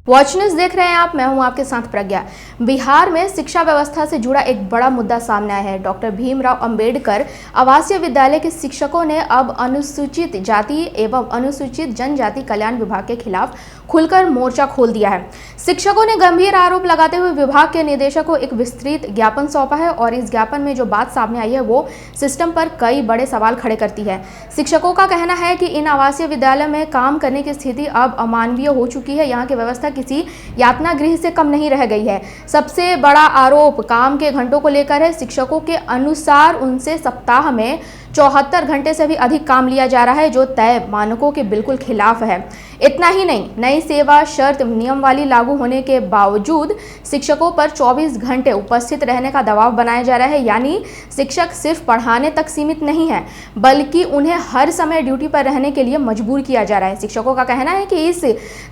Watch news देख रहे हैं आप। मैं हूं आपके साथ प्रज्ञा। बिहार में शिक्षा व्यवस्था से जुड़ा एक बड़ा मुद्दा सामने आया है। डॉक्टर भीमराव अंबेडकर आवासीय विद्यालय के शिक्षकों ने अब अनुसूचित जाति एवं अनुसूचित जनजाति कल्याण विभाग के खिलाफ खुलकर मोर्चा खोल दिया है। शिक्षकों ने गंभीर आरोप लगाते हुए विभाग के निदेशक को एक विस्तृत ज्ञापन सौंपा है और इस ज्ञापन में जो बात सामने आई है वो सिस्टम पर कई बड़े सवाल खड़े करती है। शिक्षकों का कहना है कि इन आवासीय विद्यालय में काम करने की स्थिति अब अमानवीय हो चुकी है। यहाँ की व्यवस्था किसी यातना गृह से कम नहीं रह गई है। सबसे बड़ा आरोप काम के घंटों को लेकर है। शिक्षकों के अनुसार उनसे सप्ताह में 74 घंटे से भी अधिक काम लिया जा रहा है, जो तय मानकों के बिल्कुल खिलाफ है। इतना ही नहीं, नई सेवा शर्त नियमावली लागू होने के बावजूद शिक्षकों पर 24 घंटे उपस्थित रहने का दबाव बनाया जा रहा है। यानी शिक्षक सिर्फ पढ़ाने तक सीमित नहीं है, बल्कि उन्हें हर समय ड्यूटी पर रहने के लिए मजबूर किया जा रहा है। शिक्षकों का कहना है कि इस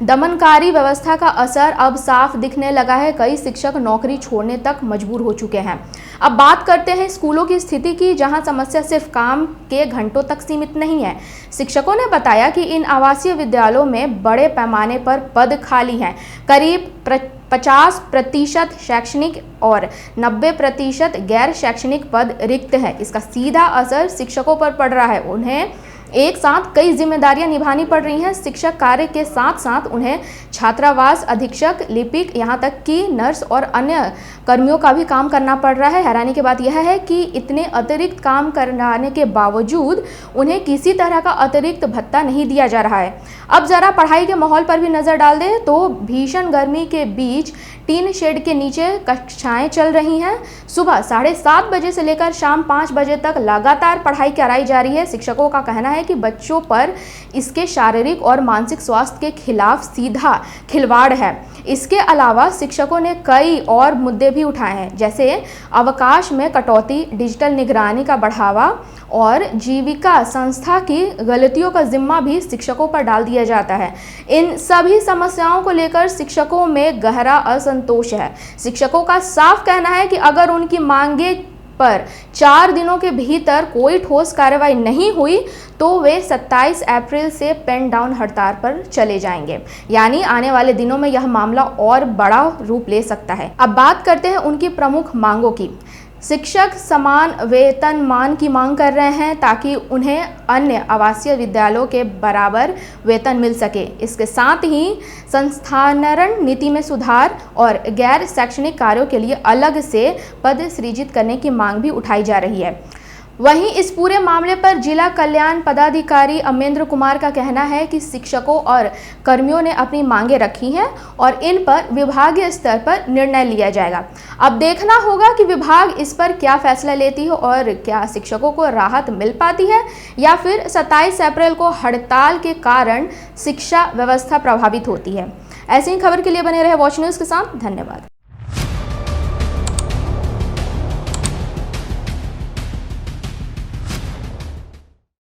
दमनकारी व्यवस्था का असर अब साफ दिखने लगा है। कई शिक्षक नौकरी छोड़ने तक मजबूर हो चुके हैं। अब बात करते हैं स्कूलों की स्थिति की, जहां समस्या सिर्फ काम के घंटों तक सीमित नहीं है। शिक्षकों ने बताया कि इन आवासीय विद्यालयों में बड़े पैमाने पर पद खाली हैं। करीब 50% शैक्षणिक और 90% गैर शैक्षणिक पद रिक्त हैं। इसका सीधा असर शिक्षकों पर पड़ रहा है। उन्हें एक साथ कई जिम्मेदारियां निभानी पड़ रही हैं। शिक्षक कार्य के साथ साथ उन्हें छात्रावास अधीक्षक, लिपिक, यहाँ तक कि नर्स और अन्य कर्मियों का भी काम करना पड़ रहा है। हैरानी की बात यह है कि इतने अतिरिक्त काम कराने के बावजूद उन्हें किसी तरह का अतिरिक्त भत्ता नहीं दिया जा रहा है। अब जरा पढ़ाई के माहौल पर भी नजर डाल दें तो भीषण गर्मी के बीच टीन शेड के नीचे कक्षाएं चल रही हैं। सुबह 7:30 बजे से लेकर शाम 5 बजे तक लगातार पढ़ाई कराई जा रही है। शिक्षकों का कहना है कि बच्चों पर इसके शारीरिक और मानसिक स्वास्थ्य के खिलाफ सीधा खिलवाड़ है। इसके अलावा शिक्षकों ने कई और मुद्दे भी उठाए हैं, जैसे अवकाश में कटौती, डिजिटल निगरानी का बढ़ावा और जीविका संस्था की गलतियों का जिम्मा भी शिक्षकों पर डाल दिया जाता है। इन सभी समस्याओं को लेकर शिक्षकों में गहरा असंतोष है। शिक्षकों का साफ कहना है कि अगर उनकी मांगे पर 4 दिनों के भीतर कोई ठोस कार्रवाई नहीं हुई तो वे 27 अप्रैल से पेन डाउन हड़ताल पर चले जाएंगे। यानी आने वाले दिनों में यह मामला और बड़ा रूप ले सकता है। अब बात करते हैं उनकी प्रमुख मांगों की। शिक्षक समान वेतनमान की मांग कर रहे हैं ताकि उन्हें अन्य आवासीय विद्यालयों के बराबर वेतन मिल सके। इसके साथ ही संस्थानरण नीति में सुधार और गैर शैक्षणिक कार्यों के लिए अलग से पद सृजित करने की मांग भी उठाई जा रही है। वहीं इस पूरे मामले पर जिला कल्याण पदाधिकारी अमेंद्र कुमार का कहना है कि शिक्षकों और कर्मियों ने अपनी मांगें रखी हैं और इन पर विभागीय स्तर पर निर्णय लिया जाएगा। अब देखना होगा कि विभाग इस पर क्या फैसला लेती है और क्या शिक्षकों को राहत मिल पाती है या फिर 27 अप्रैल को हड़ताल के कारण शिक्षा व्यवस्था प्रभावित होती है। ऐसी ही खबर के लिए बने रहे वॉच न्यूज़ के साथ। धन्यवाद।